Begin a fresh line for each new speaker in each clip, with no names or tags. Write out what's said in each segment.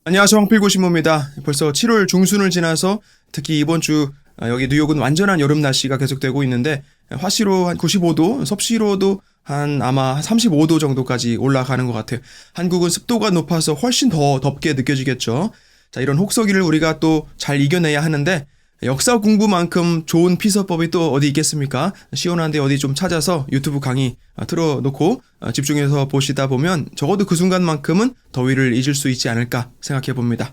안녕하세요. 황필고 신부입니다. 벌써 7월 중순을 지나서 특히 이번 주 여기 뉴욕은 완전한 여름 날씨가 계속되고 있는데 화씨로 한 95도, 섭씨로도 아마 35도 정도까지 올라가는 것 같아요. 한국은 습도가 높아서 훨씬 더 덥게 느껴지겠죠. 자, 이런 혹서기를 우리가 또 잘 이겨내야 하는데 역사 공부만큼 좋은 피서법이 또 어디 있겠습니까? 시원한데 어디 좀 찾아서 유튜브 강의 틀어놓고 집중해서 보시다 보면 적어도 그 순간만큼은 더위를 잊을 수 있지 않을까 생각해 봅니다.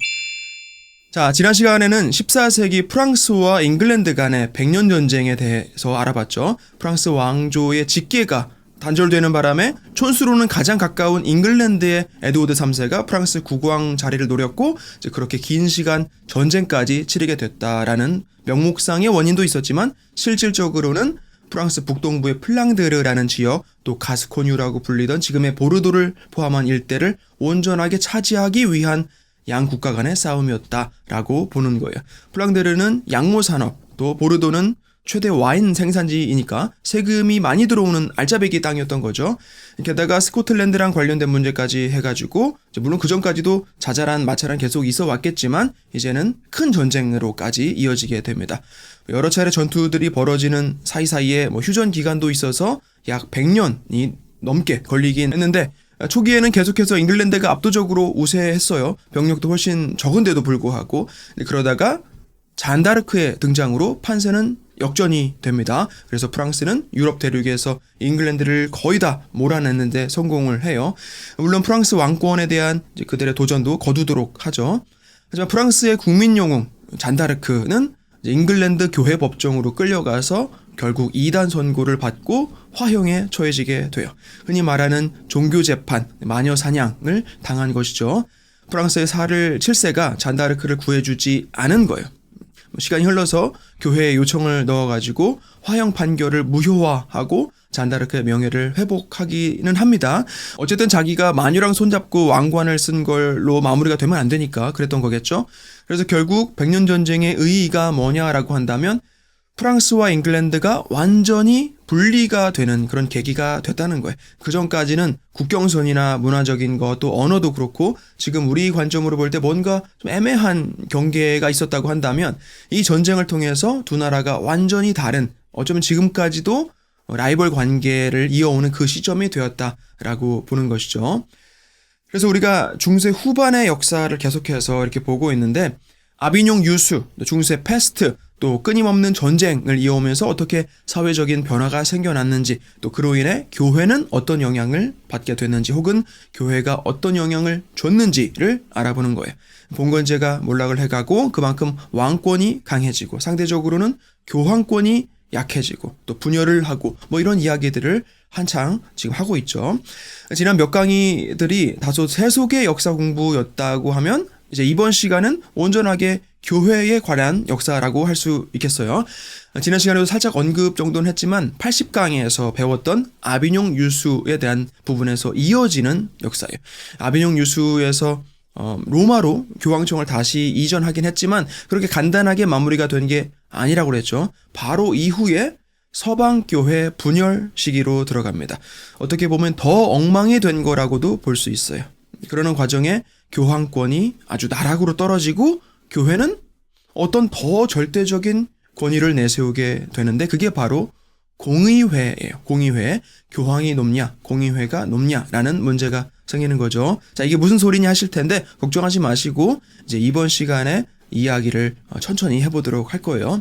자, 지난 시간에는 14세기 프랑스와 잉글랜드 간의 백년 전쟁에 대해서 알아봤죠. 프랑스 왕조의 직계가 단절되는 바람에 촌수로는 가장 가까운 잉글랜드의 에드워드 3세가 프랑스 국왕 자리를 노렸고 이제 그렇게 긴 시간 전쟁까지 치르게 됐다라는 명목상의 원인도 있었지만 실질적으로는 프랑스 북동부의 플랑드르라는 지역, 또 가스코뉴라고 불리던 지금의 보르도를 포함한 일대를 온전하게 차지하기 위한 양 국가 간의 싸움이었다라고 보는 거예요. 플랑드르는 양모 산업, 또 보르도는 최대 와인 생산지이니까 세금이 많이 들어오는 알짜배기 땅이었던 거죠. 게다가 스코틀랜드랑 관련된 문제까지 해가지고 물론 그 전까지도 자잘한 마찰은 계속 있어 왔겠지만 이제는 큰 전쟁으로까지 이어지게 됩니다. 여러 차례 전투들이 벌어지는 사이사이에 휴전 기간도 있어서 약 100년이 넘게 걸리긴 했는데 초기에는 계속해서 잉글랜드가 압도적으로 우세했어요. 병력도 훨씬 적은데도 불구하고. 그러다가 잔다르크의 등장으로 판세는 역전이 됩니다. 그래서 프랑스는 유럽 대륙에서 잉글랜드를 거의 다 몰아내는데 성공을 해요. 물론 프랑스 왕권에 대한 그들의 도전도 거두도록 하죠. 하지만 프랑스의 국민영웅 잔다르크는 잉글랜드 교회 법정으로 끌려가서 결국 이단 선고를 받고 화형에 처해지게 돼요. 흔히 말하는 종교재판, 마녀 사냥을 당한 것이죠. 프랑스의 사르 7세가 잔다르크를 구해주지 않은 거예요. 시간이 흘러서 교회에 요청을 넣어가지고 화형 판결을 무효화하고 잔다르크의 명예를 회복하기는 합니다. 어쨌든 자기가 마녀랑 손잡고 왕관을 쓴 걸로 마무리가 되면 안 되니까 그랬던 거겠죠. 그래서 결국 백년전쟁의 의의가 뭐냐라고 한다면 프랑스와 잉글랜드가 완전히 분리가 되는 그런 계기가 됐다는 거예요. 그 전까지는 국경선이나 문화적인 것 또 언어도 그렇고 지금 우리 관점으로 볼 때 뭔가 좀 애매한 경계가 있었다고 한다면 이 전쟁을 통해서 두 나라가 완전히 다른 어쩌면 지금까지도 라이벌 관계를 이어오는 그 시점이 되었다라고 보는 것이죠. 그래서 우리가 중세 후반의 역사를 계속해서 이렇게 보고 있는데 아비뇽 유수, 중세 패스트, 또 끊임없는 전쟁을 이어오면서 어떻게 사회적인 변화가 생겨났는지 또 그로 인해 교회는 어떤 영향을 받게 됐는지 혹은 교회가 어떤 영향을 줬는지를 알아보는 거예요. 봉건제가 몰락을 해가고 그만큼 왕권이 강해지고 상대적으로는 교황권이 약해지고 또 분열을 하고 이런 이야기들을 한창 지금 하고 있죠. 지난 몇 강의들이 다소 세속의 역사 공부였다고 하면 이제 이번 시간은 온전하게 교회에 관한 역사라고 할 수 있겠어요. 지난 시간에도 살짝 언급 정도는 했지만 80강에서 배웠던 아비뇽 유수에 대한 부분에서 이어지는 역사예요. 아비뇽 유수에서 로마로 교황청을 다시 이전하긴 했지만 그렇게 간단하게 마무리가 된 게 아니라고 그랬죠. 바로 이후에 서방교회 분열 시기로 들어갑니다. 어떻게 보면 더 엉망이 된 거라고도 볼 수 있어요. 그러는 과정에 교황권이 아주 나락으로 떨어지고 교회는 어떤 더 절대적인 권위를 내세우게 되는데 그게 바로 공의회예요. 공의회. 교황이 높냐 공의회가 높냐라는 문제가 생기는 거죠. 자, 이게 무슨 소리냐 하실 텐데 걱정하지 마시고 이제 이번 시간에 이야기를 천천히 해보도록 할 거예요.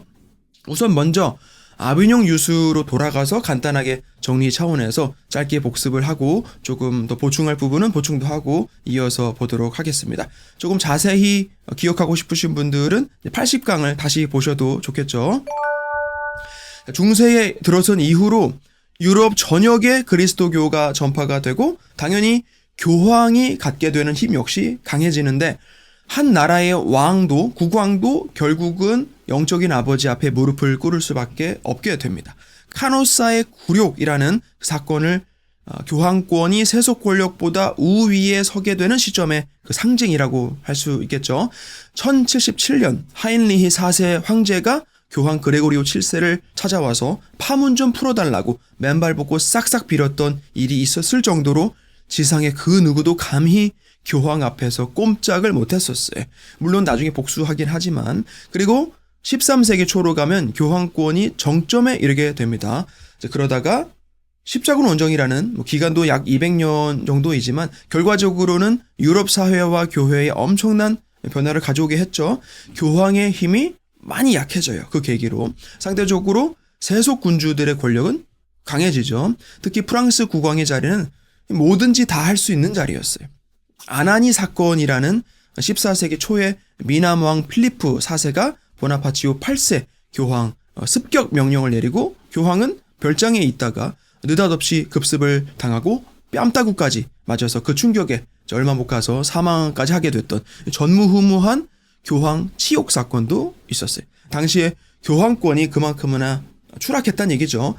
우선 먼저 아비뇽 유수로 돌아가서 간단하게 정리 차원에서 짧게 복습을 하고 조금 더 보충할 부분은 보충도 하고 이어서 보도록 하겠습니다. 조금 자세히 기억하고 싶으신 분들은 80강을 다시 보셔도 좋겠죠. 중세에 들어선 이후로 유럽 전역에 그리스도교가 전파가 되고 당연히 교황이 갖게 되는 힘 역시 강해지는데 한 나라의 왕도 국왕도 결국은 영적인 아버지 앞에 무릎을 꿇을 수밖에 없게 됩니다. 카노사의 굴욕이라는 사건을 교황권이 세속 권력보다 우위에 서게 되는 시점의 그 상징이라고 할 수 있겠죠. 1077년 하인리히 4세 황제가 교황 그레고리오 7세를 찾아와서 파문 좀 풀어달라고 맨발 벗고 싹싹 빌었던 일이 있었을 정도로 지상의 그 누구도 감히 교황 앞에서 꼼짝을 못했었어요. 물론 나중에 복수하긴 하지만. 그리고 13세기 초로 가면 교황권이 정점에 이르게 됩니다. 그러다가 십자군 원정이라는 기간도 약 200년 정도이지만 결과적으로는 유럽 사회와 교회에 엄청난 변화를 가져오게 했죠. 교황의 힘이 많이 약해져요. 그 계기로. 상대적으로 세속 군주들의 권력은 강해지죠. 특히 프랑스 국왕의 자리는 뭐든지 다 할 수 있는 자리였어요. 아나니 사건이라는 14세기 초에 미남왕 필리프 4세가 보나파치오 8세 교황 습격 명령을 내리고 교황은 별장에 있다가 느닷없이 급습을 당하고 뺨따구까지 맞아서 그 충격에 얼마 못 가서 사망까지 하게 됐던 전무후무한 교황 치욕 사건도 있었어요. 당시에 교황권이 그만큼이나 추락했다는 얘기죠.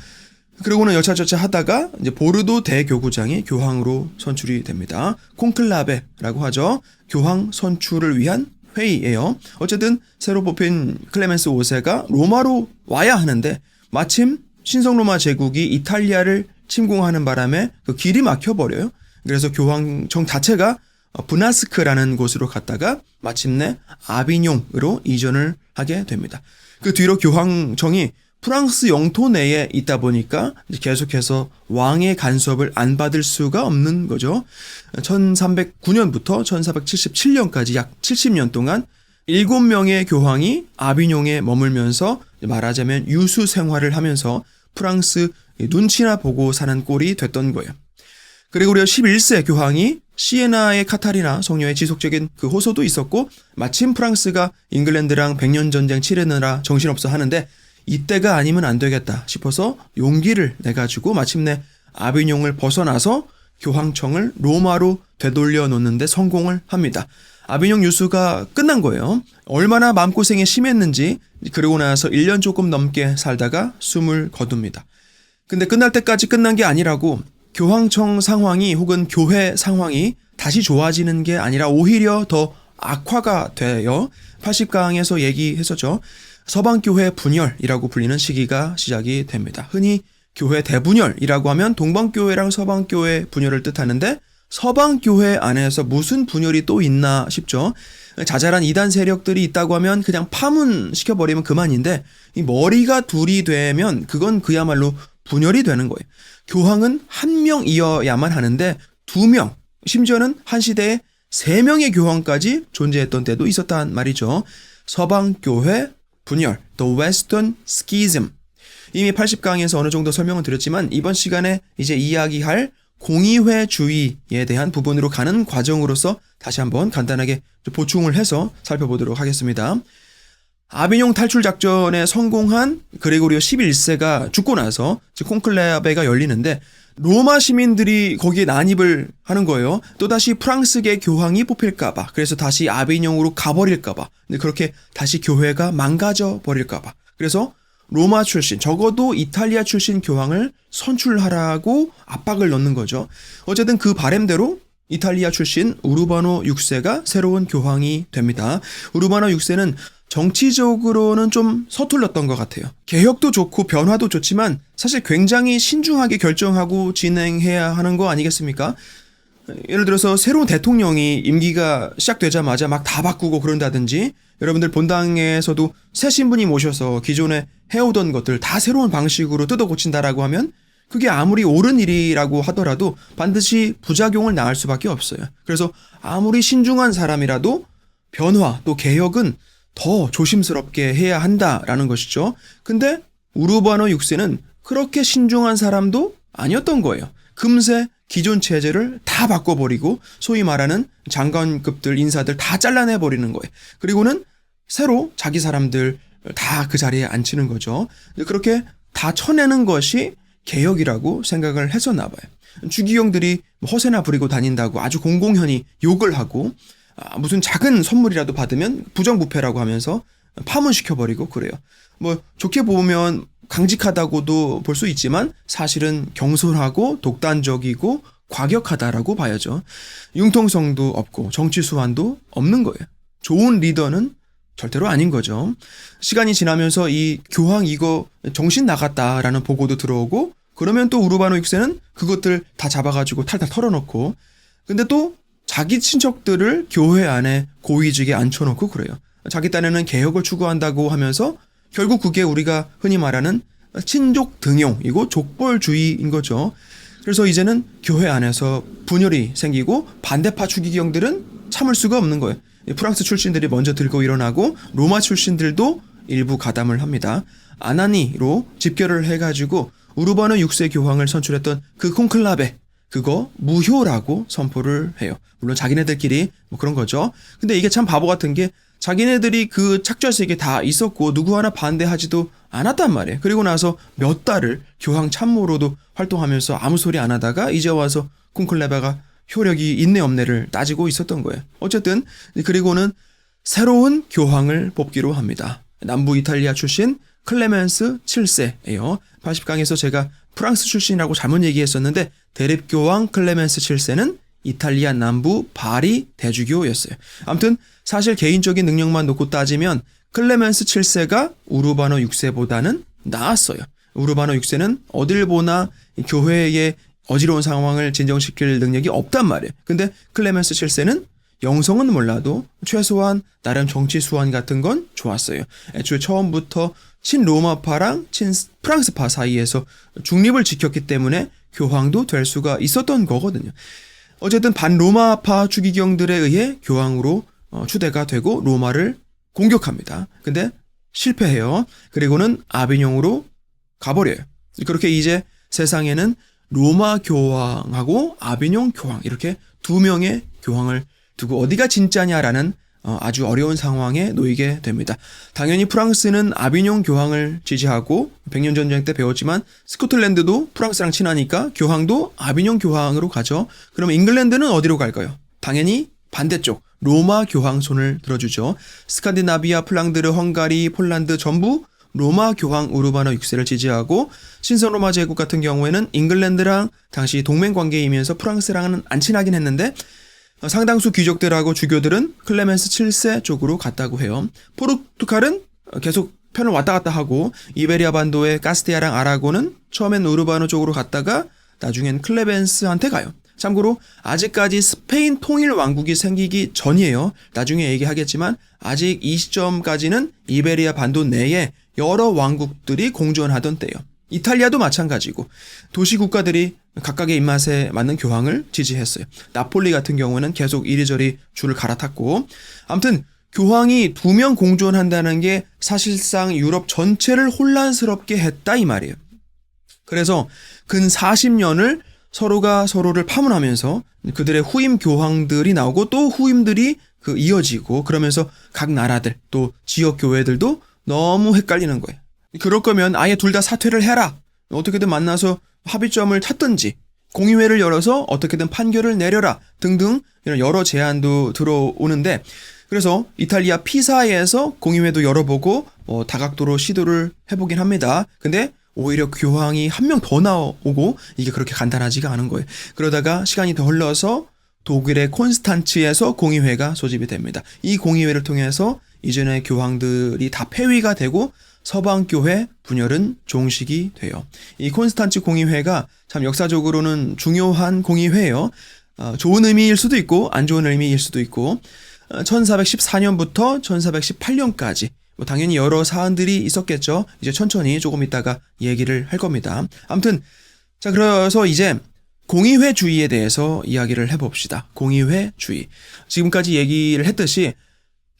그러고는 여차저차 하다가 이제 보르도 대교구장이 교황으로 선출이 됩니다. 콩클라베라고 하죠. 교황 선출을 위한 회의예요. 어쨌든 새로 뽑힌 클레멘스 5세가 로마로 와야 하는데 마침 신성로마 제국이 이탈리아를 침공하는 바람에 그 길이 막혀버려요. 그래서 교황청 자체가 브나스크라는 곳으로 갔다가 마침내 아비뇽으로 이전을 하게 됩니다. 그 뒤로 교황청이 프랑스 영토 내에 있다 보니까 계속해서 왕의 간섭을 안 받을 수가 없는 거죠. 1309년부터 1477년까지 약 70년 동안 7명의 교황이 아비뇽에 머물면서 말하자면 유수 생활을 하면서 프랑스 눈치나 보고 사는 꼴이 됐던 거예요. 그리고려 11세 교황이 시에나의 카타리나 성녀의 지속적인 그 호소도 있었고 마침 프랑스가 잉글랜드랑 백년 전쟁 치르느라 정신없어 하는데 이때가 아니면 안 되겠다 싶어서 용기를 내가지고 마침내 아비뇽을 벗어나서 교황청을 로마로 되돌려 놓는데 성공을 합니다. 아비뇽 유수가 끝난 거예요. 얼마나 마음고생이 심했는지 그러고 나서 1년 조금 넘게 살다가 숨을 거둡니다. 근데 끝날 때까지 끝난 게 아니라고 교황청 상황이 혹은 교회 상황이 다시 좋아지는 게 아니라 오히려 더 악화가 돼요. 80강에서 얘기했었죠. 서방교회 분열이라고 불리는 시기가 시작이 됩니다. 흔히 교회 대분열이라고 하면 동방교회랑 서방교회 분열을 뜻하는데 서방교회 안에서 무슨 분열이 또 있나 싶죠. 자잘한 이단 세력들이 있다고 하면 그냥 파문시켜버리면 그만인데 이 머리가 둘이 되면 그건 그야말로 분열이 되는 거예요. 교황은 한 명이어야만 하는데 2명, 심지어는 한 시대에 3명의 교황까지 존재했던 때도 있었단 말이죠. 서방교회 분열, The Western Schism. 이미 80강에서 어느 정도 설명을 드렸지만 이번 시간에 이제 이야기할 공의회주의에 대한 부분으로 가는 과정으로서 다시 한번 간단하게 보충을 해서 살펴보도록 하겠습니다. 아비뇽 탈출 작전에 성공한 그레고리오 11세가 죽고 나서 콩클레베가 열리는데 로마 시민들이 거기에 난입을 하는 거예요. 또다시 프랑스계 교황이 뽑힐까봐. 그래서 다시 아비뇽으로 가버릴까봐. 근데 그렇게 다시 교회가 망가져 버릴까봐. 그래서 로마 출신, 적어도 이탈리아 출신 교황을 선출하라고 압박을 넣는 거죠. 어쨌든 그 바램대로 이탈리아 출신 우르바노 6세가 새로운 교황이 됩니다. 우르바노 6세는 정치적으로는 좀 서툴렀던 것 같아요. 개혁도 좋고 변화도 좋지만 사실 굉장히 신중하게 결정하고 진행해야 하는 거 아니겠습니까? 예를 들어서 새로운 대통령이 임기가 시작되자마자 막 다 바꾸고 그런다든지 여러분들 본당에서도 새 신부님 모셔서 기존에 해오던 것들 다 새로운 방식으로 뜯어 고친다라고 하면 그게 아무리 옳은 일이라고 하더라도 반드시 부작용을 낳을 수밖에 없어요. 그래서 아무리 신중한 사람이라도 변화 또 개혁은 더 조심스럽게 해야 한다라는 것이죠. 근데 우르바노 6세는 그렇게 신중한 사람도 아니었던 거예요. 금세 기존 체제를 다 바꿔버리고 소위 말하는 장관급들 인사들 다 잘라내버리는 거예요. 그리고는 새로 자기 사람들 다 그 자리에 앉히는 거죠. 그렇게 다 쳐내는 것이 개혁이라고 생각을 했었나 봐요. 주기경들이 허세나 부리고 다닌다고 아주 공공연히 욕을 하고 무슨 작은 선물이라도 받으면 부정부패라고 하면서 파문시켜버리고 그래요. 뭐 좋게 보면 강직하다고도 볼 수 있지만 사실은 경솔하고 독단적이고 과격하다라고 봐야죠. 융통성도 없고 정치 수완도 없는 거예요. 좋은 리더는 절대로 아닌 거죠. 시간이 지나면서 이 교황 이거 정신 나갔다라는 보고도 들어오고 그러면 또 우르바노 6세는 그것들 다 잡아가지고 탈탈 털어놓고 근데 또 자기 친척들을 교회 안에 고위직에 앉혀놓고 그래요. 자기 딴에는 개혁을 추구한다고 하면서 결국 그게 우리가 흔히 말하는 친족 등용이고 족벌주의인 거죠. 그래서 이제는 교회 안에서 분열이 생기고 반대파 추기경들은 참을 수가 없는 거예요. 프랑스 출신들이 먼저 들고 일어나고 로마 출신들도 일부 가담을 합니다. 아나니로 집결을 해가지고 우르바노 6세 교황을 선출했던 그 콘클라베, 그거 무효라고 선포를 해요. 물론 자기네들끼리 뭐 그런 거죠. 근데 이게 참 바보 같은 게 자기네들이 그 착좌식에 다 있었고 누구 하나 반대하지도 않았단 말이에요. 그리고 나서 몇 달을 교황 참모로도 활동하면서 아무 소리 안 하다가 이제 와서 콘클레베가 효력이 있네 없네를 따지고 있었던 거예요. 어쨌든 그리고는 새로운 교황을 뽑기로 합니다. 남부 이탈리아 출신 클레멘스 7세예요. 80강에서 제가 프랑스 출신이라고 잘못 얘기했었는데 대립교황 클레멘스 7세는 이탈리아 남부 바리 대주교였어요. 아무튼 사실 개인적인 능력만 놓고 따지면 클레멘스 7세가 우르바노 6세보다는 나았어요. 우르바노 6세는 어딜 보나 교회의 어지러운 상황을 진정시킬 능력이 없단 말이에요. 근데 클레멘스 7세는 영성은 몰라도 최소한 나름 정치 수완 같은 건 좋았어요. 애초에 처음부터 친로마파랑 친프랑스파 사이에서 중립을 지켰기 때문에 교황도 될 수가 있었던 거거든요. 어쨌든 반로마파 추기경들에 의해 교황으로 추대가 되고 로마를 공격합니다. 근데 실패해요. 그리고는 아비뇽으로 가버려요. 그렇게 이제 세상에는 로마 교황하고 아비뇽 교황 이렇게 두 명의 교황을 두고 어디가 진짜냐라는 아주 어려운 상황에 놓이게 됩니다. 당연히 프랑스는 아비뇽 교황을 지지하고 100년 전쟁 때 배웠지만 스코틀랜드도 프랑스랑 친하니까 교황도 아비뇽 교황으로 가죠. 그럼 잉글랜드는 어디로 갈까요? 당연히 반대쪽 로마 교황 손을 들어주죠. 스칸디나비아, 플랑드르, 헝가리, 폴란드 전부 로마 교황 우르바노 6세를 지지하고 신성로마 제국 같은 경우에는 잉글랜드랑 당시 동맹 관계이면서 프랑스랑은 안 친하긴 했는데 상당수 귀족들하고 주교들은 클레멘스 7세 쪽으로 갔다고 해요. 포르투갈은 계속 편을 왔다 갔다 하고 이베리아 반도의 카스티아랑 아라곤은 처음엔 우르바노 쪽으로 갔다가 나중엔 클레멘스한테 가요. 참고로 아직까지 스페인 통일 왕국이 생기기 전이에요. 나중에 얘기하겠지만 아직 이 시점까지는 이베리아 반도 내에 여러 왕국들이 공존하던 때예요. 이탈리아도 마찬가지고 도시 국가들이 각각의 입맛에 맞는 교황을 지지했어요. 나폴리 같은 경우는 계속 이리저리 줄을 갈아탔고 아무튼 교황이 두 명 공존한다는 게 사실상 유럽 전체를 혼란스럽게 했다 이 말이에요. 그래서 근 40년을 서로가 서로를 파문하면서 그들의 후임 교황들이 나오고 또 후임들이 이어지고 그러면서 각 나라들 또 지역 교회들도 너무 헷갈리는 거예요. 그럴 거면 아예 둘 다 사퇴를 해라. 어떻게든 만나서 합의점을 찾든지 공의회를 열어서 어떻게든 판결을 내려라 등등 이런 여러 제안도 들어오는데 그래서 이탈리아 피사에서 공의회도 열어보고 다각도로 시도를 해보긴 합니다. 근데 오히려 교황이 한 명 더 나오고 이게 그렇게 간단하지가 않은 거예요. 그러다가 시간이 더 흘러서 독일의 콘스탄츠에서 공의회가 소집이 됩니다. 이 공의회를 통해서 이전의 교황들이 다 폐위가 되고 서방교회 분열은 종식이 돼요. 이 콘스탄츠 공의회가 참 역사적으로는 중요한 공의회예요. 좋은 의미일 수도 있고 안 좋은 의미일 수도 있고 1414년부터 1418년까지 당연히 여러 사안들이 있었겠죠. 이제 천천히 조금 있다가 얘기를 할 겁니다. 아무튼 자 그래서 이제 공의회주의에 대해서 이야기를 해봅시다. 공의회주의. 지금까지 얘기를 했듯이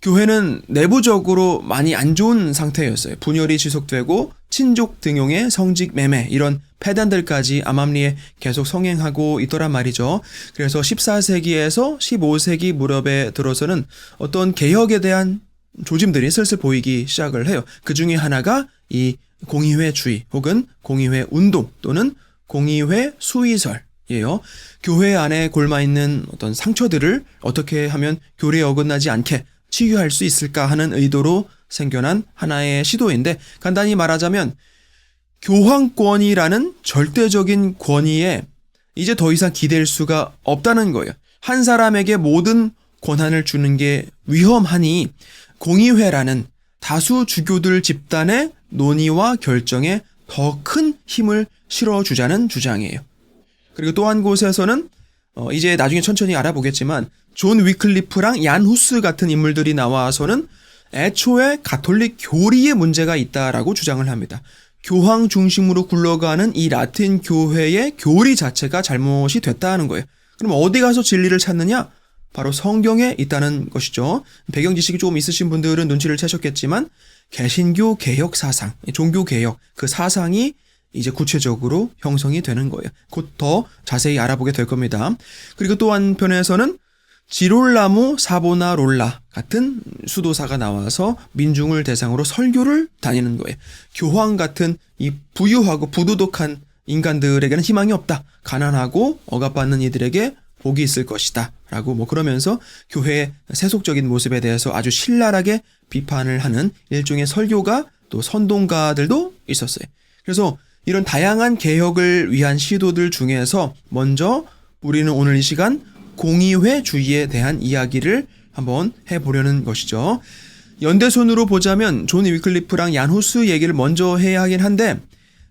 교회는 내부적으로 많이 안 좋은 상태였어요. 분열이 지속되고 친족 등용의 성직 매매 이런 폐단들까지 암암리에 계속 성행하고 있더란 말이죠. 그래서 14세기에서 15세기 무렵에 들어서는 어떤 개혁에 대한 조짐들이 슬슬 보이기 시작을 해요. 그 중에 하나가 이 공의회주의 혹은 공의회 운동 또는 공의회 수의설이에요. 교회 안에 골마있는 어떤 상처들을 어떻게 하면 교리에 어긋나지 않게 치유할 수 있을까 하는 의도로 생겨난 하나의 시도인데 간단히 말하자면 교황권이라는 절대적인 권위에 이제 더 이상 기댈 수가 없다는 거예요. 한 사람에게 모든 권한을 주는 게 위험하니 공의회라는 다수 주교들 집단의 논의와 결정에 더 큰 힘을 실어주자는 주장이에요. 그리고 또 한 곳에서는 이제 나중에 천천히 알아보겠지만 존 위클리프랑 얀 후스 같은 인물들이 나와서는 애초에 가톨릭 교리에 문제가 있다라고 주장을 합니다. 교황 중심으로 굴러가는 이 라틴 교회의 교리 자체가 잘못이 됐다는 거예요. 그럼 어디 가서 진리를 찾느냐? 바로 성경에 있다는 것이죠. 배경 지식이 조금 있으신 분들은 눈치를 채셨겠지만 개신교 개혁 사상, 종교 개혁 그 사상이 이제 구체적으로 형성이 되는 거예요. 곧 더 자세히 알아보게 될 겁니다. 그리고 또 한편에서는 지롤라모 사보나롤라 같은 수도사가 나와서 민중을 대상으로 설교를 다니는 거예요. 교황 같은 이 부유하고 부도덕한 인간들에게는 희망이 없다. 가난하고 억압받는 이들에게 복이 있을 것이다. 라고 그러면서 교회의 세속적인 모습에 대해서 아주 신랄하게 비판을 하는 일종의 설교가 또 선동가들도 있었어요. 그래서 이런 다양한 개혁을 위한 시도들 중에서 먼저 우리는 오늘 이 시간 공의회주의에 대한 이야기를 한번 해보려는 것이죠. 연대손으로 보자면 존 위클리프랑 얀 후스 얘기를 먼저 해야 하긴 한데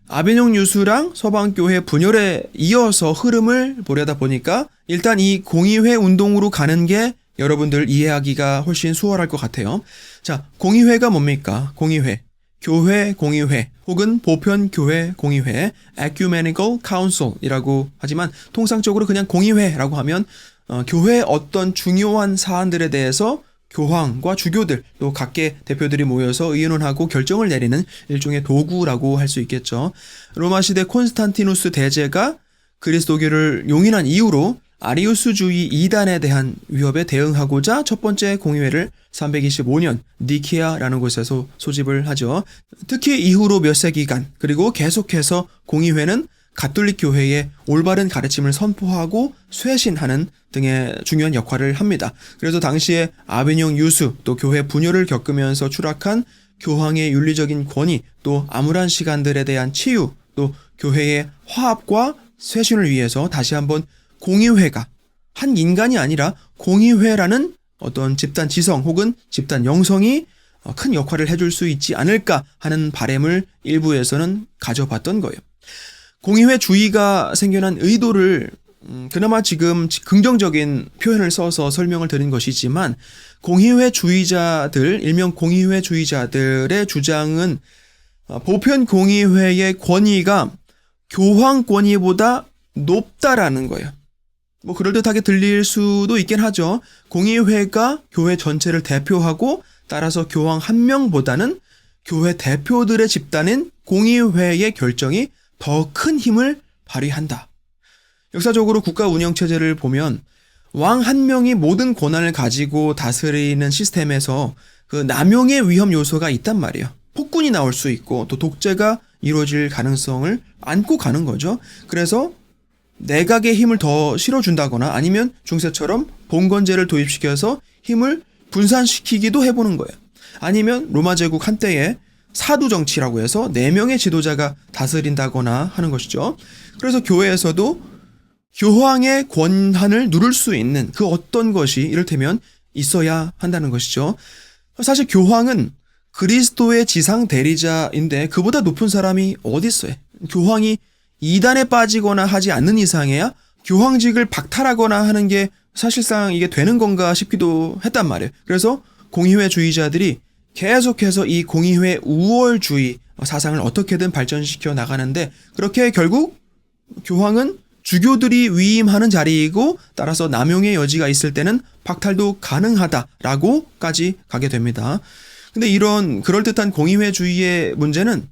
아비뇽 유수랑 서방교회 분열에 이어서 흐름을 보려다 보니까 일단 이 공의회 운동으로 가는 게 여러분들 이해하기가 훨씬 수월할 것 같아요. 자, 공의회가 뭡니까? 공의회. 교회 공의회 혹은 보편교회 공의회 Ecumenical Council이라고 하지만 통상적으로 그냥 공의회라고 하면 교회의 어떤 중요한 사안들에 대해서 교황과 주교들 또 각계 대표들이 모여서 의논하고 결정을 내리는 일종의 도구라고 할 수 있겠죠. 로마 시대 콘스탄티누스 대제가 그리스도교를 용인한 이후로 아리우스주의 이단에 대한 위협에 대응하고자 첫 번째 공의회를 325년 니케아라는 곳에서 소집을 하죠. 특히 이후로 몇 세기간 그리고 계속해서 공의회는 가톨릭 교회의 올바른 가르침을 선포하고 쇄신하는 등의 중요한 역할을 합니다. 그래서 당시에 아비뇽 유수 또 교회 분열을 겪으면서 추락한 교황의 윤리적인 권위 또 암울한 시간들에 대한 치유 또 교회의 화합과 쇄신을 위해서 다시 한번 공의회가 한 인간이 아니라 공의회라는 어떤 집단 지성 혹은 집단 영성이 큰 역할을 해줄 수 있지 않을까 하는 바람을 일부에서는 가져봤던 거예요. 공의회주의가 생겨난 의도를 그나마 지금 긍정적인 표현을 써서 설명을 드린 것이지만 공의회주의자들, 일명 공의회주의자들의 주장은 보편 공의회의 권위가 교황 권위보다 높다라는 거예요. 그럴듯하게 들릴 수도 있긴 하죠. 공의회가 교회 전체를 대표하고 따라서 교황 한 명보다는 교회 대표들의 집단인 공의회의 결정이 더 큰 힘을 발휘한다. 역사적으로 국가 운영체제를 보면 왕 한 명이 모든 권한을 가지고 다스리는 시스템에서 그 남용의 위험 요소가 있단 말이에요. 폭군이 나올 수 있고 또 독재가 이루어질 가능성을 안고 가는 거죠. 그래서 내각의 힘을 더 실어준다거나 아니면 중세처럼 봉건제를 도입시켜서 힘을 분산시키기도 해보는 거예요. 아니면 로마 제국 한때에 사두 정치라고 해서 4명의 지도자가 다스린다거나 하는 것이죠. 그래서 교회에서도 교황의 권한을 누릴 수 있는 그 어떤 것이 이를테면 있어야 한다는 것이죠. 사실 교황은 그리스도의 지상 대리자인데 그보다 높은 사람이 어디 있어요? 교황이 이단에 빠지거나 하지 않는 이상에야 교황직을 박탈하거나 하는 게 사실상 이게 되는 건가 싶기도 했단 말이에요. 그래서 공의회주의자들이 계속해서 이 공의회 우월주의 사상을 어떻게든 발전시켜 나가는데 그렇게 결국 교황은 주교들이 위임하는 자리이고 따라서 남용의 여지가 있을 때는 박탈도 가능하다라고까지 가게 됩니다. 근데 이런 그럴듯한 공의회주의의 문제는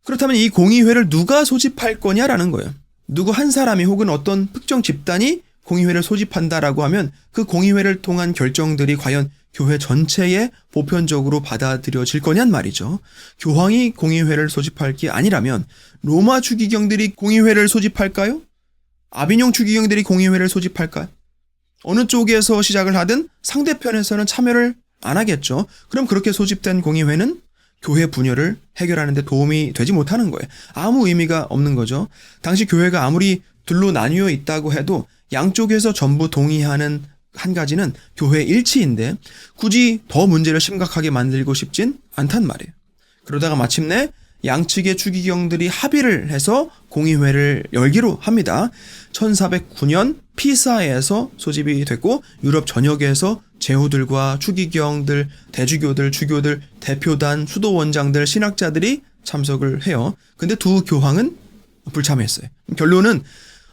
그렇다면 이 공의회를 누가 소집할 거냐라는 거예요. 누구 한 사람이 혹은 어떤 특정 집단이 공의회를 소집한다라고 하면 그 공의회를 통한 결정들이 과연 교회 전체에 보편적으로 받아들여질 거냔 말이죠. 교황이 공의회를 소집할 게 아니라면 로마 추기경들이 공의회를 소집할까요? 아비뇽 추기경들이 공의회를 소집할까요? 어느 쪽에서 시작을 하든 상대편에서는 참여를 안 하겠죠. 그럼 그렇게 소집된 공의회는 교회 분열을 해결하는 데 도움이 되지 못하는 거예요. 아무 의미가 없는 거죠. 당시 교회가 아무리 둘로 나뉘어 있다고 해도 양쪽에서 전부 동의하는 한 가지는 교회 일치인데 굳이 더 문제를 심각하게 만들고 싶진 않단 말이에요. 그러다가 마침내 양측의 추기경들이 합의를 해서 공의회를 열기로 합니다. 1409년 피사에서 소집이 됐고 유럽 전역에서 제후들과 추기경들, 대주교들, 주교들, 대표단, 수도원장들, 신학자들이 참석을 해요. 근데 두 교황은 불참했어요. 결론은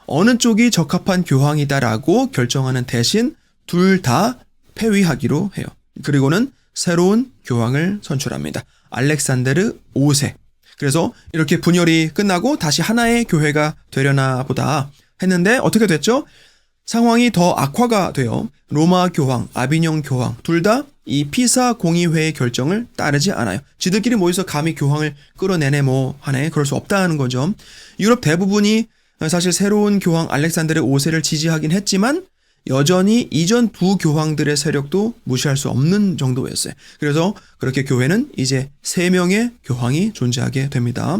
어느 쪽이 적합한 교황이다라고 결정하는 대신 둘 다 폐위하기로 해요. 그리고는 새로운 교황을 선출합니다. 알렉산데르 5세. 그래서 이렇게 분열이 끝나고 다시 하나의 교회가 되려나 보다 했는데 어떻게 됐죠? 상황이 더 악화가 돼요. 로마 교황, 아비뇽 교황 둘 다 이 피사 공의회의 결정을 따르지 않아요. 지들끼리 모여서 감히 교황을 끌어내네 뭐 하네 그럴 수 없다는 거죠. 유럽 대부분이 사실 새로운 교황 알렉산데르 5세를 지지하긴 했지만 여전히 이전 두 교황들의 세력도 무시할 수 없는 정도였어요. 그래서 그렇게 교회는 이제 3명의 교황이 존재하게 됩니다.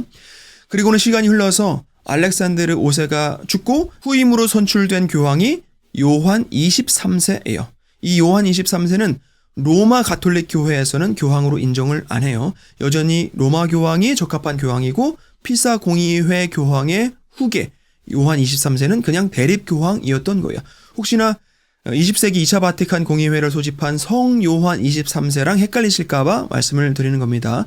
그리고는 시간이 흘러서 알렉산데르 5세가 죽고 후임으로 선출된 교황이 요한 23세예요. 이 요한 23세는 로마 가톨릭 교회에서는 교황으로 인정을 안 해요. 여전히 로마 교황이 적합한 교황이고 피사 공의회 교황의 후계 요한 23세는 그냥 대립 교황이었던 거예요. 혹시나 20세기 2차 바티칸 공의회를 소집한 성 요한 23세랑 헷갈리실까봐 말씀을 드리는 겁니다.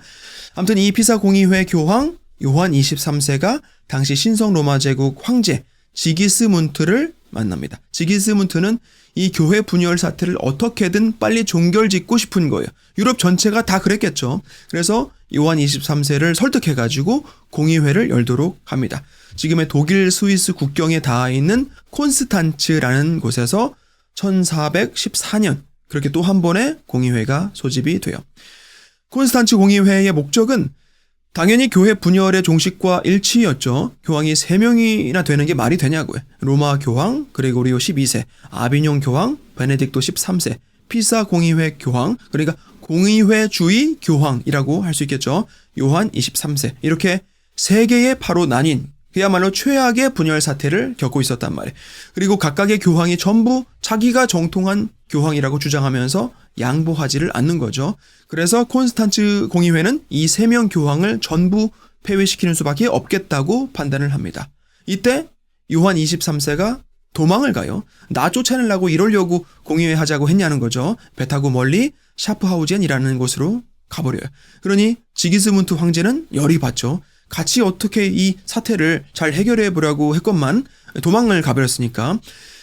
아무튼 이 피사 공의회 교황 요한 23세가 당시 신성 로마 제국 황제 지기스문트를 만납니다. 지기스문트는 이 교회 분열 사태를 어떻게든 빨리 종결짓고 싶은 거예요. 유럽 전체가 다 그랬겠죠. 그래서 요한 23세를 설득해가지고 공의회를 열도록 합니다. 지금의 독일 스위스 국경에 닿아 있는 콘스탄츠라는 곳에서 1414년 그렇게 또 한 번의 공의회가 소집이 돼요. 콘스탄츠 공의회의 목적은 당연히 교회 분열의 종식과 일치였죠. 교황이 3명이나 되는 게 말이 되냐고요. 로마 교황 그레고리오 12세, 아비뇽 교황 베네딕토 13세, 피사 공의회 교황 그러니까 공의회주의 교황이라고 할 수 있겠죠. 요한 23세 이렇게 3개의 파로 나뉜 그야말로 최악의 분열 사태를 겪고 있었단 말이에요. 그리고 각각의 교황이 전부 자기가 정통한 교황이라고 주장하면서 양보하지를 않는 거죠. 그래서 콘스탄츠 공의회는 이 3명 교황을 전부 폐위시키는 수밖에 없겠다고 판단을 합니다. 이때 요한 23세가 도망을 가요. 나 쫓아내려고 이러려고 공의회 하자고 했냐는 거죠. 배 타고 멀리 샤프하우젠이라는 곳으로 가버려요. 그러니 지기스문트 황제는 열이 받죠. 같이 어떻게 이 사태를 잘 해결해 보려고 했건만 도망을 가버렸으니까.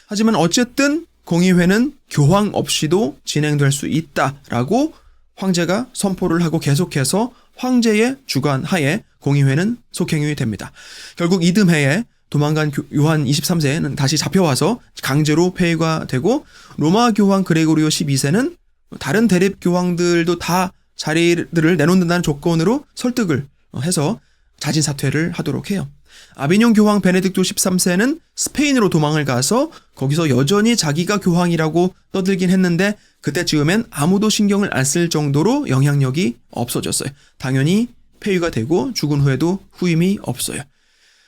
하지만 어쨌든 공의회는 교황 없이도 진행될 수 있다라고 황제가 선포를 하고 계속해서 황제의 주관 하에 공의회는 속행이 됩니다. 결국 이듬해에 도망간 요한 23세는 다시 잡혀와서 강제로 폐위가 되고 로마 교황 그레고리오 12세는 다른 대립 교황들도 다 자리들을 내놓는다는 조건으로 설득을 해서 자진 사퇴를 하도록 해요. 아비뇽 교황 베네딕토 13세는 스페인으로 도망을 가서 거기서 여전히 자기가 교황이라고 떠들긴 했는데 그때쯤엔 아무도 신경을 안 쓸 정도로 영향력이 없어졌어요. 당연히 폐위가 되고 죽은 후에도 후임이 없어요.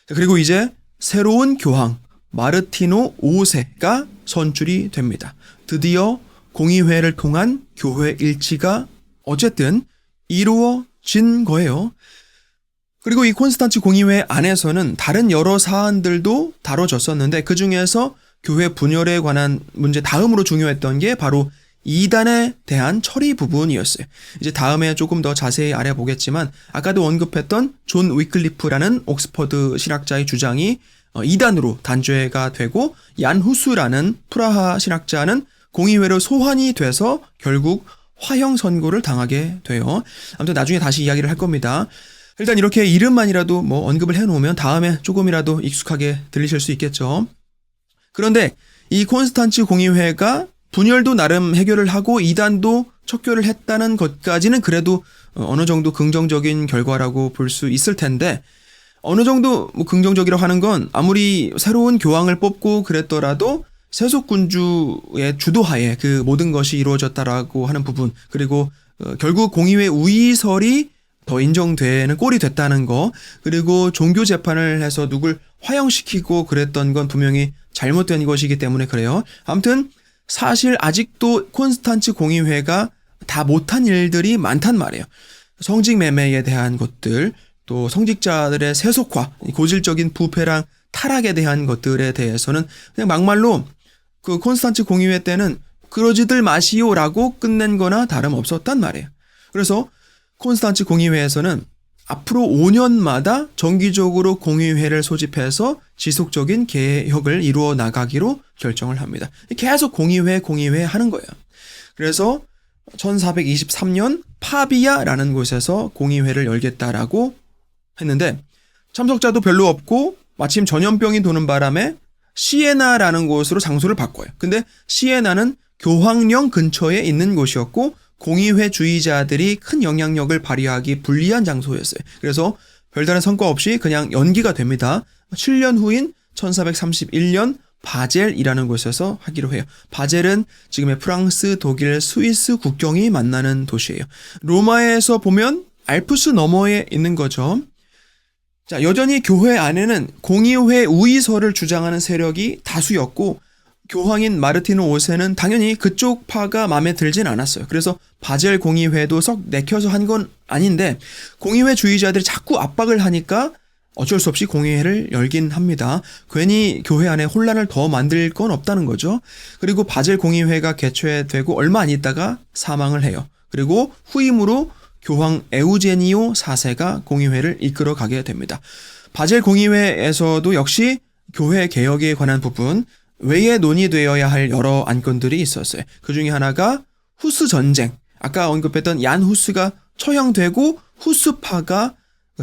그리고 이제 새로운 교황 마르티노 5세가 선출이 됩니다. 드디어 공의회를 통한 교회 일치가 어쨌든 이루어진 거예요. 그리고 이 콘스탄츠 공의회 안에서는 다른 여러 사안들도 다뤄졌었는데 그 중에서 교회 분열에 관한 문제 다음으로 중요했던 게 바로 이단에 대한 처리 부분이었어요. 이제 다음에 조금 더 자세히 알아보겠지만 아까도 언급했던 존 위클리프라는 옥스퍼드 신학자의 주장이 이단으로 단죄가 되고 얀 후스라는 프라하 신학자는 공의회로 소환이 돼서 결국 화형 선고를 당하게 돼요. 아무튼 나중에 다시 이야기를 할 겁니다. 일단 이렇게 이름만이라도 뭐 언급을 해놓으면 다음에 조금이라도 익숙하게 들리실 수 있겠죠. 그런데 이 콘스탄츠 공의회가 분열도 나름 해결을 하고 이단도 척결을 했다는 것까지는 그래도 어느 정도 긍정적인 결과라고 볼 수 있을 텐데 어느 정도 뭐 긍정적이라고 하는 건 아무리 새로운 교황을 뽑고 그랬더라도 세속군주의 주도하에 그 모든 것이 이루어졌다라고 하는 부분 그리고 결국 공의회 우의설이 더 인정되는 꼴이 됐다는 거 그리고 종교 재판을 해서 누굴 화형시키고 그랬던 건 분명히 잘못된 것이기 때문에 그래요. 아무튼 사실 아직도 콘스탄츠 공의회가 다 못한 일들이 많단 말이에요. 성직 매매에 대한 것들 또 성직자들의 세속화, 고질적인 부패랑 타락에 대한 것들에 대해서는 그냥 막말로 그 콘스탄츠 공의회 때는 그러지들 마시오라고 끝낸 거나 다름없었단 말이에요. 그래서 콘스탄츠 공의회에서는 앞으로 5년마다 정기적으로 공의회를 소집해서 지속적인 개혁을 이루어 나가기로 결정을 합니다. 계속 공의회 하는 거예요. 그래서 1423년 파비아라는 곳에서 공의회를 열겠다라고 했는데 참석자도 별로 없고 마침 전염병이 도는 바람에 시에나라는 곳으로 장소를 바꿔요. 근데 시에나는 교황령 근처에 있는 곳이었고 공의회주의자들이 큰 영향력을 발휘하기 불리한 장소였어요. 그래서 별다른 성과 없이 그냥 연기가 됩니다. 7년 후인 1431년 바젤이라는 곳에서 하기로 해요. 바젤은 지금의 프랑스, 독일, 스위스 국경이 만나는 도시예요. 로마에서 보면 알프스 너머에 있는 거죠. 자, 여전히 교회 안에는 공의회 우위설을 주장하는 세력이 다수였고 교황인 마르티노 5세는 당연히 그쪽 파가 마음에 들진 않았어요. 그래서 바젤 공의회도 썩 내켜서 한 건 아닌데 공의회주의자들이 자꾸 압박을 하니까 어쩔 수 없이 공의회를 열긴 합니다. 괜히 교회 안에 혼란을 더 만들 건 없다는 거죠. 그리고 바젤 공의회가 개최되고 얼마 안 있다가 사망을 해요. 그리고 후임으로 교황 에우제니오 4세가 공의회를 이끌어 가게 됩니다. 바젤 공의회에서도 역시 교회 개혁에 관한 부분 외에 논의되어야 할 여러 안건들이 있었어요. 그 중에 하나가 후스 전쟁. 아까 언급했던 얀 후스가 처형되고 후스파가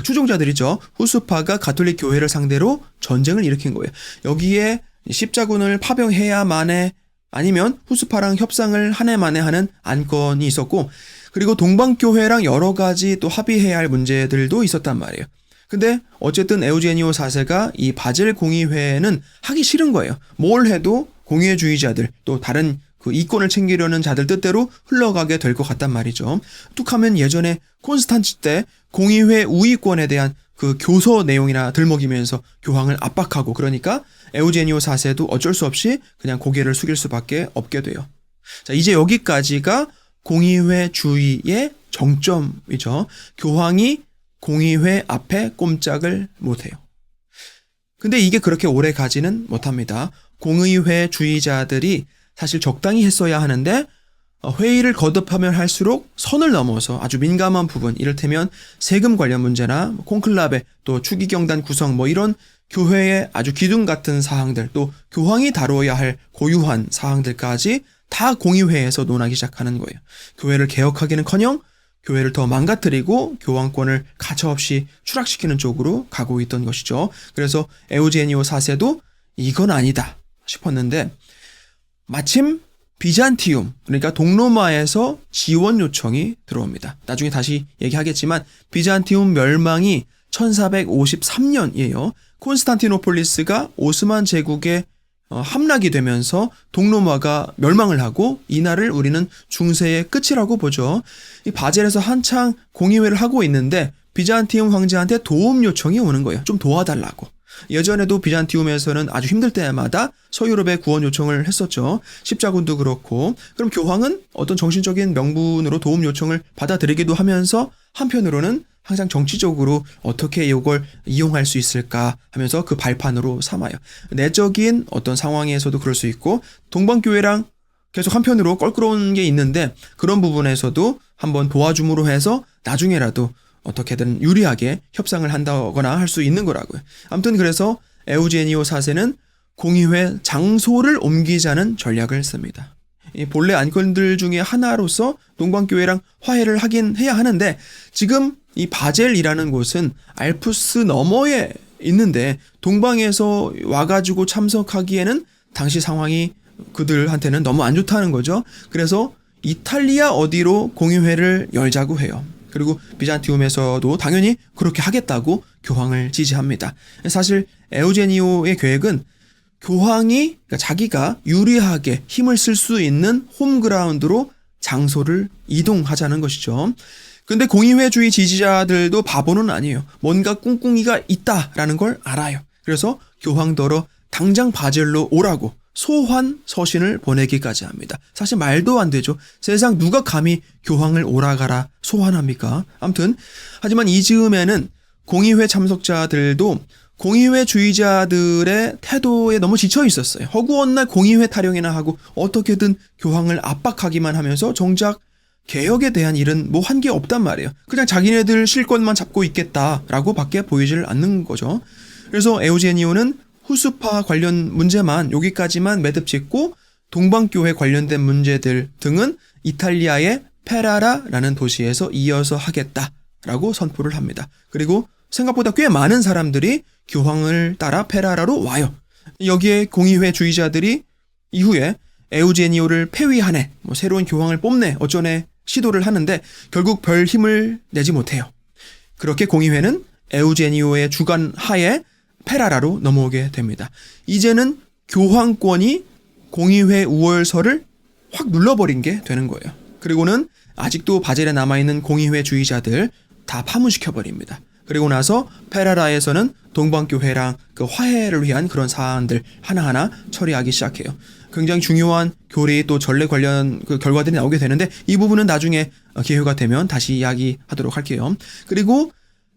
추종자들이죠. 후스파가 가톨릭 교회를 상대로 전쟁을 일으킨 거예요. 여기에 십자군을 파병해야만에 아니면 후스파랑 협상을 한 해 만에 하는 안건이 있었고 그리고 동방교회랑 여러 가지 또 합의해야 할 문제들도 있었단 말이에요. 근데 어쨌든 에우제니오 4세가 이 바젤 공의회는 하기 싫은 거예요. 뭘 해도 공의회주의자들 또 다른 그 이권을 챙기려는 자들 뜻대로 흘러가게 될 것 같단 말이죠. 뚝하면 예전에 콘스탄츠 때 공의회 우위권에 대한 그 교서 내용이나 들먹이면서 교황을 압박하고 그러니까 에우제니오 4세도 어쩔 수 없이 그냥 고개를 숙일 수밖에 없게 돼요. 자, 이제 여기까지가 공의회주의의 정점이죠. 교황이 공의회 앞에 꼼짝을 못해요. 근데 이게 그렇게 오래 가지는 못합니다. 공의회주의자들이 사실 적당히 했어야 하는데 회의를 거듭하면 할수록 선을 넘어서 아주 민감한 부분, 이를테면 세금 관련 문제나 콘클라베 또 추기경단 구성 뭐 이런 교회의 아주 기둥 같은 사항들 또 교황이 다루어야 할 고유한 사항들까지 다 공의회에서 논하기 시작하는 거예요. 교회를 개혁하기는커녕 교회를 더 망가뜨리고 교황권을 가차없이 추락시키는 쪽으로 가고 있던 것이죠. 그래서 에우제니오 4세도 이건 아니다 싶었는데 마침 비잔티움, 그러니까 동로마에서 지원 요청이 들어옵니다. 나중에 다시 얘기하겠지만 비잔티움 멸망이 1453년이에요. 콘스탄티노폴리스가 오스만 제국의 함락이 되면서 동로마가 멸망을 하고 이날을 우리는 중세의 끝이라고 보죠. 이 바젤에서 한창 공의회를 하고 있는데 비잔티움 황제한테 도움 요청이 오는 거예요. 좀 도와달라고. 예전에도 비잔티움에서는 아주 힘들 때마다 서유럽에 구원 요청을 했었죠. 십자군도 그렇고. 그럼 교황은 어떤 정신적인 명분으로 도움 요청을 받아들이기도 하면서 한편으로는 항상 정치적으로 어떻게 이걸 이용할 수 있을까 하면서 그 발판으로 삼아요. 내적인 어떤 상황에서도 그럴 수 있고 동방교회랑 계속 한편으로 껄끄러운 게 있는데 그런 부분에서도 한번 도와줌으로 해서 나중에라도 어떻게든 유리하게 협상을 한다거나 할 수 있는 거라고요. 아무튼 그래서 에우제니오 4세는 공의회 장소를 옮기자는 전략을 씁니다. 이 본래 안건들 중에 하나로서 동방교회랑 화해를 하긴 해야 하는데 지금 이 바젤이라는 곳은 알프스 너머에 있는데 동방에서 와가지고 참석하기에는 당시 상황이 그들한테는 너무 안 좋다는 거죠. 그래서 이탈리아 어디로 공의회를 열자고 해요. 그리고 비잔티움에서도 당연히 그렇게 하겠다고 교황을 지지합니다. 사실 에우제니오의 계획은 교황이 그러니까 자기가 유리하게 힘을 쓸 수 있는 홈그라운드로 장소를 이동하자는 것이죠. 근데 공의회주의 지지자들도 바보는 아니에요. 뭔가 꿍꿍이가 있다라는 걸 알아요. 그래서 교황더러 당장 바젤로 오라고 소환 서신을 보내기까지 합니다. 사실 말도 안 되죠. 세상 누가 감히 교황을 오라가라 소환합니까? 아무튼 하지만 이 즈음에는 공의회 참석자들도 공의회주의자들의 태도에 너무 지쳐 있었어요. 허구한 날 공의회 타령이나 하고 어떻게든 교황을 압박하기만 하면서 정작 개혁에 대한 일은 뭐 한 게 없단 말이에요. 그냥 자기네들 실권만 잡고 있겠다라고 밖에 보이질 않는 거죠. 그래서 에우제니오는 후스파 관련 문제만 여기까지만 매듭 짓고 동방교회 관련된 문제들 등은 이탈리아의 페라라라는 도시에서 이어서 하겠다라고 선포를 합니다. 그리고 생각보다 꽤 많은 사람들이 교황을 따라 페라라로 와요. 여기에 공의회주의자들이 이후에 에우제니오를 폐위하네, 새로운 교황을 뽑네, 어쩌네 시도를 하는데 결국 별 힘을 내지 못해요. 그렇게 공의회는 에우제니오의 주관 하에 페라라로 넘어오게 됩니다. 이제는 교황권이 공의회 우월설을 확 눌러버린 게 되는 거예요. 그리고는 아직도 바젤에 남아있는 공의회주의자들 다 파문시켜버립니다. 그리고 나서 페라라에서는 동방교회랑 그 화해를 위한 그런 사안들 하나하나 처리하기 시작해요. 굉장히 중요한 교리 또 전례 관련 그 결과들이 나오게 되는데 이 부분은 나중에 기회가 되면 다시 이야기하도록 할게요. 그리고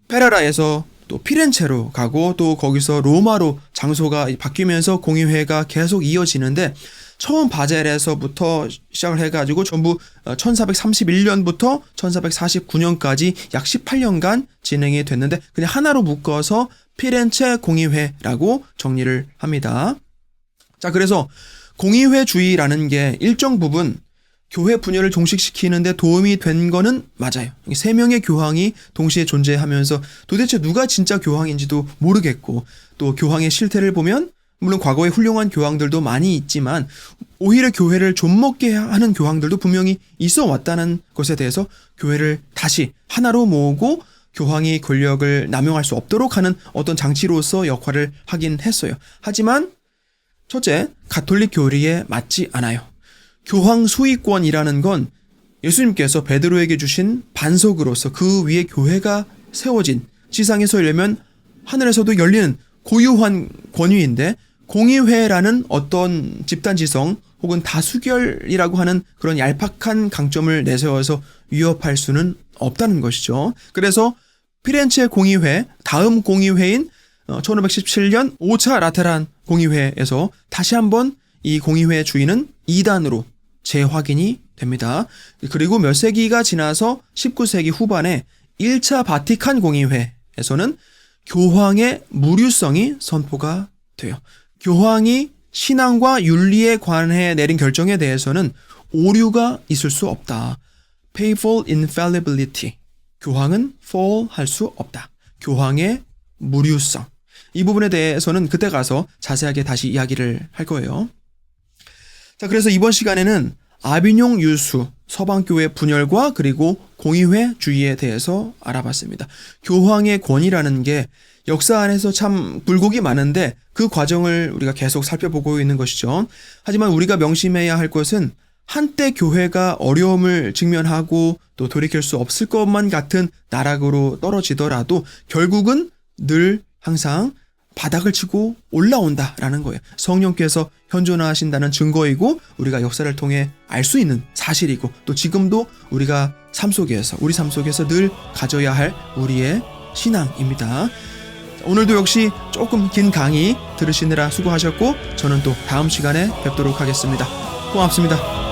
페라라에서 또 피렌체로 가고 또 거기서 로마로 장소가 바뀌면서 공의회가 계속 이어지는데 처음 바젤에서부터 시작을 해가지고 전부 1431년부터 1449년까지 약 18년간 진행이 됐는데 그냥 하나로 묶어서 피렌체 공의회라고 정리를 합니다. 자, 그래서 공의회주의라는 게 일정 부분 교회 분열을 종식시키는데 도움이 된 거는 맞아요. 3명의 교황이 동시에 존재하면서 도대체 누가 진짜 교황인지도 모르겠고 또 교황의 실태를 보면 물론 과거에 훌륭한 교황들도 많이 있지만 오히려 교회를 좀먹게 하는 교황들도 분명히 있어 왔다는 것에 대해서 교회를 다시 하나로 모으고 교황이 권력을 남용할 수 없도록 하는 어떤 장치로서 역할을 하긴 했어요. 하지만 첫째, 가톨릭 교리에 맞지 않아요. 교황 수위권이라는 건 예수님께서 베드로에게 주신 반석으로서 그 위에 교회가 세워진 지상에서 열리면 하늘에서도 열리는 고유한 권위인데 공의회라는 어떤 집단지성 혹은 다수결이라고 하는 그런 얄팍한 강점을 내세워서 위협할 수는 없다는 것이죠. 그래서 피렌체 공의회, 다음 공의회인 1517년 5차 라테란 공의회에서 다시 한번 이 공의회 주인은 2단으로 재확인이 됩니다. 그리고 몇 세기가 지나서 19세기 후반에 1차 바티칸 공의회에서는 교황의 무류성이 선포가 돼요. 교황이 신앙과 윤리에 관해 내린 결정에 대해서는 오류가 있을 수 없다. Papal infallibility. 교황은 fall 할 수 없다. 교황의 무류성. 이 부분에 대해서는 그때 가서 자세하게 다시 이야기를 할 거예요. 자, 그래서 이번 시간에는 아비뇽 유수, 서방교회 분열과 그리고 공의회주의에 대해서 알아봤습니다. 교황의 권위라는 게 역사 안에서 참 굴곡이 많은데 그 과정을 우리가 계속 살펴보고 있는 것이죠. 하지만 우리가 명심해야 할 것은 한때 교회가 어려움을 직면하고 또 돌이킬 수 없을 것만 같은 나락으로 떨어지더라도 결국은 늘 항상 바닥을 치고 올라온다라는 거예요. 성령께서 현존하신다는 증거이고 우리가 역사를 통해 알 수 있는 사실이고 또 지금도 우리가 우리 삶 속에서 늘 가져야 할 우리의 신앙입니다. 오늘도 역시 조금 긴 강의 들으시느라 수고하셨고 저는 또 다음 시간에 뵙도록 하겠습니다. 고맙습니다.